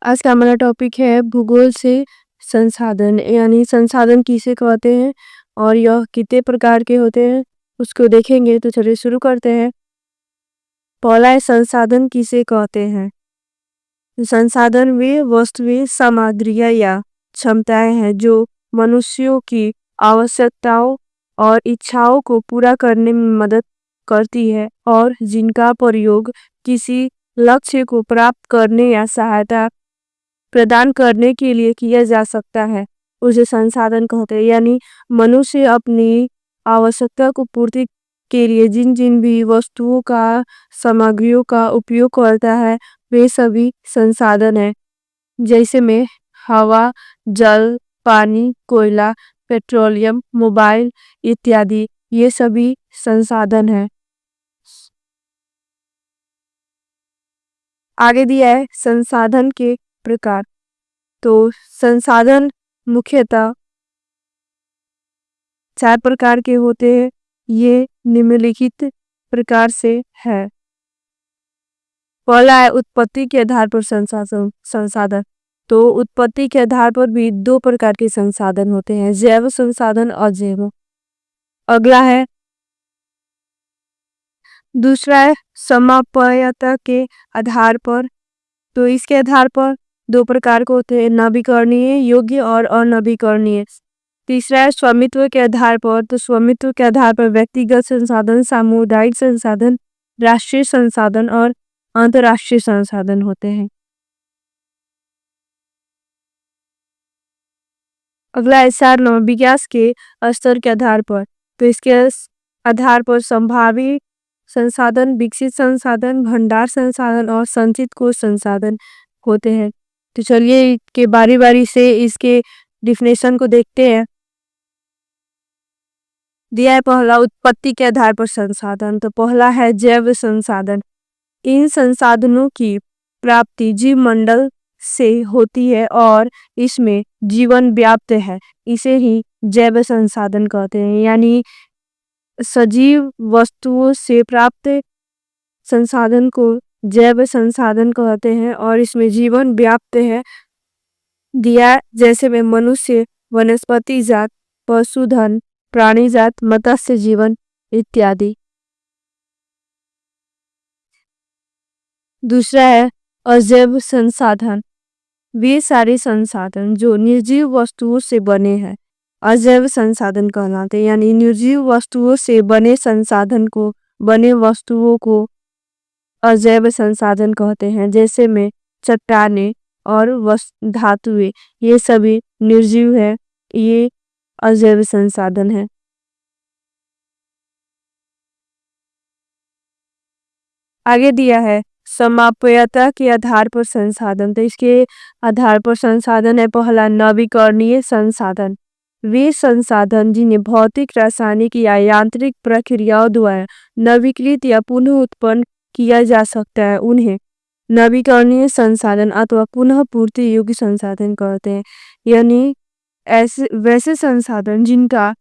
आज का हमारा टॉपिक है भूगोल से संसाधन यानी संसाधन किसे कहते हैं और यह कितने प्रकार के होते हैं उसको देखेंगे। तो चलिए शुरू करते हैं। पहला है संसाधन किसे कहते हैं। संसाधन वे वस्तुएं, सामग्रियां या क्षमताएं हैं जो मनुष्यों की आवश्यकताओं और इच्छाओं को पूरा करने में मदद करती है और जिनका प्रयोग किसी लक्ष्य को प्राप्त करने या सहायता प्रदान करने के लिए किया जा सकता है, उसे संसाधन कहते हैं। यानी मनुष्य अपनी आवश्यकता को पूर्ति के लिए जिन जिन भी वस्तुओं का, सामग्रियों का उपयोग करता है वे सभी संसाधन है। जैसे में हवा, जल, पानी, कोयला, पेट्रोलियम, मोबाइल इत्यादि, ये सभी संसाधन है। आगे दिया है संसाधन के प्रकार। तो संसाधन मुख्यतः 4 प्रकार के होते हैं। ये निम्नलिखित प्रकार से है। पहला है उत्पत्ति के आधार पर संसाधन। तो उत्पत्ति के आधार पर भी 2 प्रकार के संसाधन होते हैं, जैव संसाधन और अजैव। अगला है दूसरा है समाप्यता के आधार पर। तो इसके आधार पर 2 प्रकार के होते हैं, नवीकरणीय योग्य और अनवीकरणीय। तीसरा है स्वामित्व के आधार पर। तो स्वामित्व के आधार पर व्यक्तिगत संसाधन, सामुदायिक संसाधन, राष्ट्रीय संसाधन और अंतर्राष्ट्रीय संसाधन होते हैं। अगला है सारणा विकास के स्तर के आधार पर। तो इसके आधार पर संभावित संसाधन, विकसित संसाधन, भंडार संसाधन और संचित कोश संसाधन होते हैं। तो चलिए के बारी बारी से इसके डिफिनेशन को देखते हैं। दिया है पहला उत्पत्ति के आधार पर संसाधन। तो पहला है जैव संसाधन। इन संसाधनों की प्राप्ति जीव मंडल से होती है और इसमें जीवन व्याप्त है, इसे ही जैव संसाधन कहते हैं। यानी सजीव वस्तुओं से प्राप्त संसाधन को जैव संसाधन कहते हैं और इसमें जीवन व्याप्त है। दिया जैसे में मनुष्य, वनस्पति जात, पशुधन, प्राणी जात, मत्स्य जीवन इत्यादि। दूसरा है अजैव संसाधन। वे सारे संसाधन जो निर्जीव वस्तुओं से बने हैं अजैव संसाधन कहलाते हैं। यानी निर्जीव वस्तुओं से बने संसाधन को, बने वस्तुओं को अजैव संसाधन कहते हैं। जैसे में चट्टानें और धातुएं, ये सभी निर्जीव है, ये अजैव संसाधन है। आगे दिया है समाप्यता के आधार पर संसाधन। तो इसके आधार पर संसाधन है पहला नवीकरणीय संसाधन। वे संसाधन जिन्हें भौतिक, रासायनिक या यांत्रिक प्रक्रियाओं द्वारा नवीकृत या पुनः उत्पन्न किया जा सकता है, उन्हें नवीकरणीय संसाधन अथवा पुनः पूर्ति योग्य संसाधन कहते हैं। यानी ऐसे वैसे संसाधन जिनका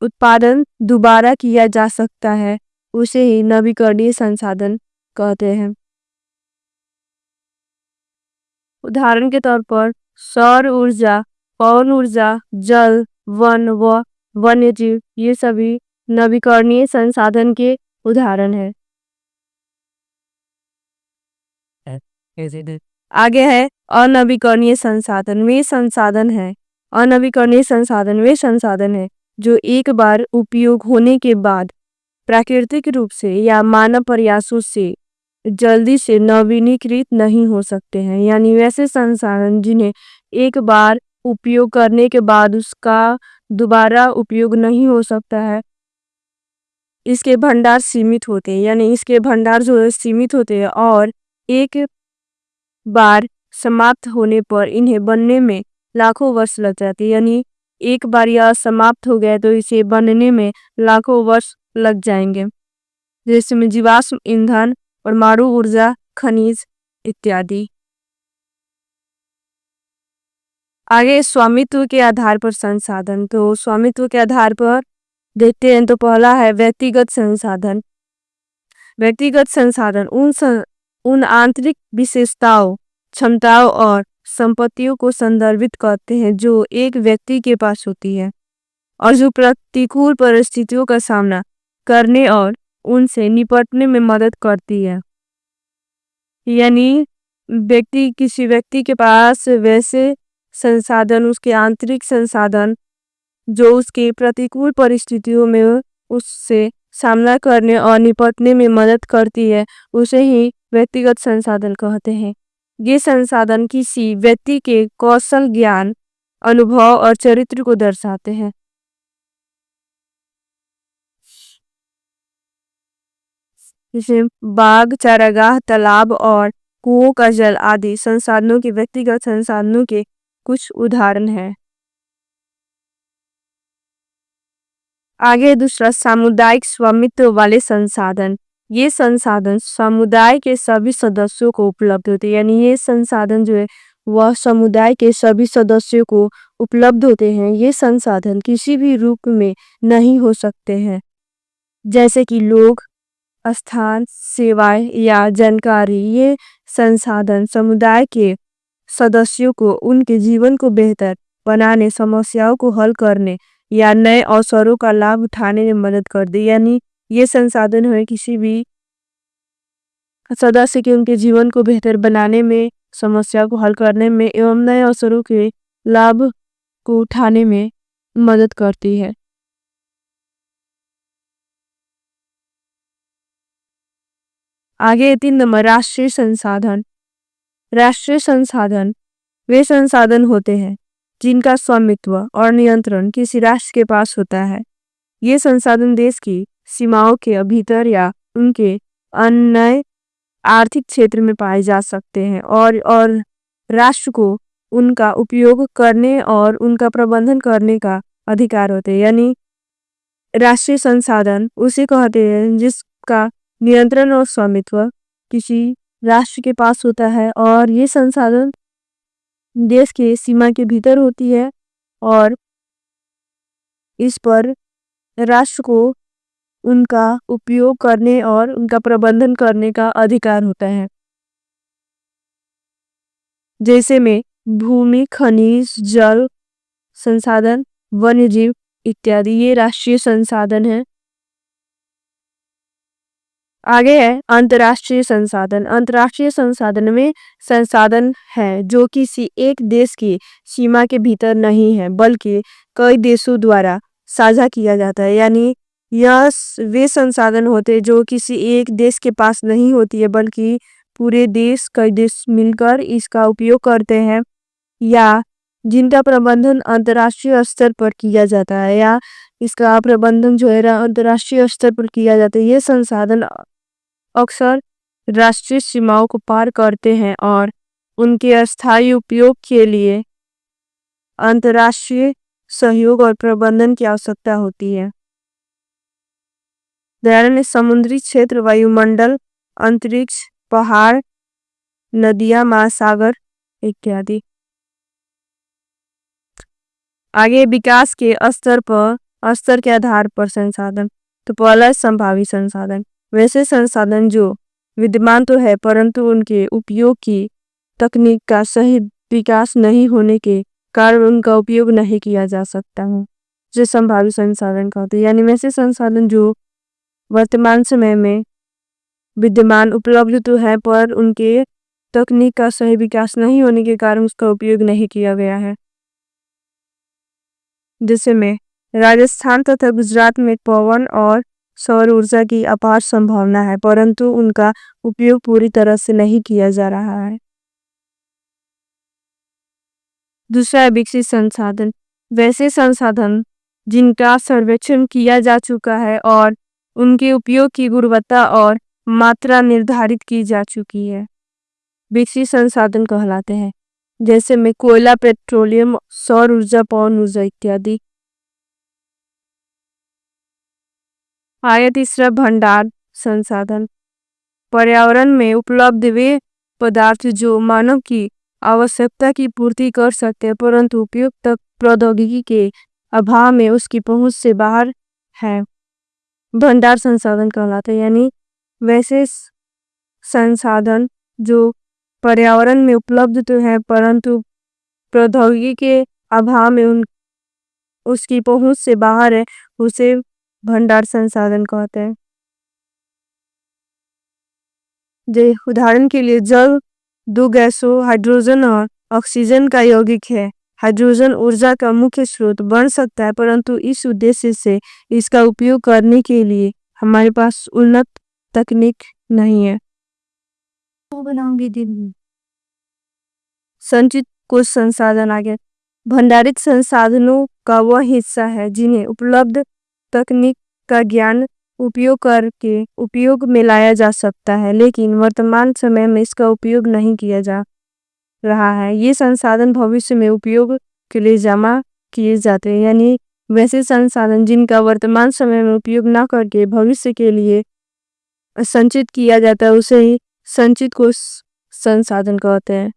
उत्पादन दोबारा किया जा सकता है, उसे ही नवीकरणीय संसाधन कहते हैं। उदाहरण के तौर पर सौर ऊर्जा, पवन ऊर्जा, जल, वन व वन्यजीव, ये सभी नवीकरणीय संसाधन के उदाहरण हैं। आगे है अनवीकरणीय संसाधन। वे संसाधन है, अनवीकरणीय संसाधन वे संसाधन है जो एक बार उपयोग होने के बाद प्राकृतिक रूप से या मानव प्रयासों से जल्दी से नवीनीकृत नहीं हो सकते हैं। यानी वैसे संसाधन जिन्हें एक बार उपयोग करने के बाद उसका दोबारा उपयोग नहीं हो सकता है, इसके भंडार सीमित होते हैं। यानी इसके भंडार जो सीमित होते हैं और एक बार समाप्त होने पर इन्हें बनने में लाखों वर्ष लग जाते हैं। यानी एक बार यह समाप्त हो गया तो इसे बनने में लाखों वर्ष लग जाएंगे। जैसे में जीवाश्म ईंधन, परमाणु ऊर्जा, खनिज इत्यादि। आगे स्वामित्व के आधार पर संसाधन। तो स्वामित्व के आधार पर देखते हैं। तो पहला है व्यक्तिगत संसाधन। व्यक्तिगत संसाधन उन आंतरिक विशेषताओं, क्षमताओं और संपत्तियों को संदर्भित करते हैं जो एक व्यक्ति के पास होती है और जो प्रतिकूल परिस्थितियों का सामना करने और उनसे निपटने में मदद करती है। यानी किसी व्यक्ति के पास वैसे संसाधन, उसके आंतरिक संसाधन जो उसके प्रतिकूल परिस्थितियों में उससे सामना करने और निपटने में मदद करती है, उसे ही व्यक्तिगत संसाधन कहते हैं। ये संसाधन किसी व्यक्ति के कौशल, ज्ञान, अनुभव और चरित्र को दर्शाते हैं। जैसे बाग, चारागाह, तालाब और कुओं का जल आदि संसाधनों के व्यक्तिगत संसाधनों के कुछ उदाहरण हैं। आगे दूसरा, सामुदायिक स्वामित्व वाले संसाधन। ये संसाधन समुदाय के सभी सदस्यों को उपलब्ध होते हैं। यानी ये संसाधन जो है वह समुदाय के सभी सदस्यों को उपलब्ध होते हैं। ये संसाधन किसी भी रूप में नहीं हो सकते हैं, जैसे कि लोग, स्थान, सेवाएं या जानकारी। ये संसाधन समुदाय के सदस्यों को उनके जीवन को बेहतर बनाने, समस्याओं को हल करने या नए अवसरों का लाभ उठाने में मदद कर दे। यानी ये संसाधन है किसी भी सदस्य के उनके जीवन को बेहतर बनाने में, समस्याओं को हल करने में एवं नए अवसरों के लाभ को उठाने में मदद करती है। आगे 3 नंबर, राष्ट्रीय संसाधन। राष्ट्रीय संसाधन वे संसाधन होते हैं जिनका स्वामित्व और नियंत्रण किसी राष्ट्र के पास होता है। ये संसाधन देश की सीमाओं के भीतर या उनके अन्य आर्थिक क्षेत्र में पाए जा सकते हैं और राष्ट्र को उनका उपयोग करने और उनका प्रबंधन करने का अधिकार होते हैं। यानी राष्ट्रीय संसाधन उसे कहते हैं जिसका नियंत्रण और स्वामित्व किसी राष्ट्र के पास होता है और ये संसाधन देश के सीमा के भीतर होती है और इस पर राष्ट्र को उनका उपयोग करने और उनका प्रबंधन करने का अधिकार होता है। जैसे में भूमि, खनिज, जल संसाधन, वन्यजीव इत्यादि, ये राष्ट्रीय संसाधन है। आगे है अंतर्राष्ट्रीय संसाधन। अंतर्राष्ट्रीय संसाधन में संसाधन है जो किसी एक देश की सीमा के भीतर नहीं है बल्कि कई देशों द्वारा साझा किया जाता है। यानी यह वे संसाधन होते हैं जो किसी एक देश के पास नहीं होती है बल्कि पूरे देश, कई देश मिलकर इसका उपयोग करते हैं या जिनका प्रबंधन अंतर्राष्ट्रीय स्तर पर किया जाता है या इसका प्रबंधन जो है अंतर्राष्ट्रीय स्तर पर किया जाता है। ये संसाधन अक्सर राष्ट्रीय सीमाओं को पार करते हैं और उनके अस्थायी उपयोग के लिए अंतर्राष्ट्रीय सहयोग और प्रबंधन की आवश्यकता होती है। उदाहरण समुद्री क्षेत्र, वायुमंडल, अंतरिक्ष, पहाड़, नदियां, महासागर इत्यादि। आगे विकास के स्तर के आधार पर संसाधन। तो पहला संभावित संसाधन, वैसे संसाधन जो विद्यमान तो है परंतु उनके उपयोग की तकनीक का सही विकास नहीं होने के कारण उनका उपयोग नहीं किया जा सकता है, जो संभावित संसाधन कहते हैं। यानी वैसे संसाधन जो वर्तमान समय में विद्यमान उपलब्ध तो है पर उनके तकनीक का सही विकास नहीं होने के कारण उसका उपयोग नहीं किया गया है। जैसे में राजस्थान तथा गुजरात में पवन और सौर ऊर्जा की अपार संभावना है परंतु उनका उपयोग पूरी तरह से नहीं किया जा रहा है। दूसरा है विकसित संसाधन। वैसे संसाधन जिनका सर्वेक्षण किया जा चुका है और उनके उपयोग की गुणवत्ता और मात्रा निर्धारित की जा चुकी है, विकसित संसाधन कहलाते हैं। जैसे में कोयला, पेट्रोलियम, सौर ऊर्जा, पवन ऊर्जा इत्यादि। आगे तीसरा भंडार संसाधन। पर्यावरण में उपलब्ध वे पदार्थ जो मानव की आवश्यकता की पूर्ति कर सकते हैं परंतु उपयुक्त प्रौद्योगिकी के अभाव में उसकी पहुंच से बाहर है, भंडार संसाधन कहलाते हैं। यानी वैसे संसाधन जो पर्यावरण में उपलब्ध तो है परंतु प्रौद्योगिकी के अभाव में उसकी पहुंच से बाहर है, उसे भंडार संसाधन कहते हैं। उदाहरण के लिए जल दो गैसों हाइड्रोजन और ऑक्सीजन का यौगिक है। हाइड्रोजन ऊर्जा का मुख्य स्रोत बन सकता है परंतु इस उद्देश्य से इसका उपयोग करने के लिए हमारे पास उन्नत तकनीक नहीं है। संचित कुछ संसाधन आगे भंडारित संसाधनों का वह हिस्सा है जिन्हें उपलब्ध तकनीक का ज्ञान उपयोग करके उपयोग में लाया जा सकता है, लेकिन वर्तमान समय में इसका उपयोग नहीं किया जा रहा है। ये संसाधन भविष्य में उपयोग के लिए जमा किए जाते हैं, यानी वैसे संसाधन जिनका वर्तमान समय में उपयोग ना करके भविष्य के लिए संचित किया जाता है उसे ही संचित कोष संसाधन कहते हैं।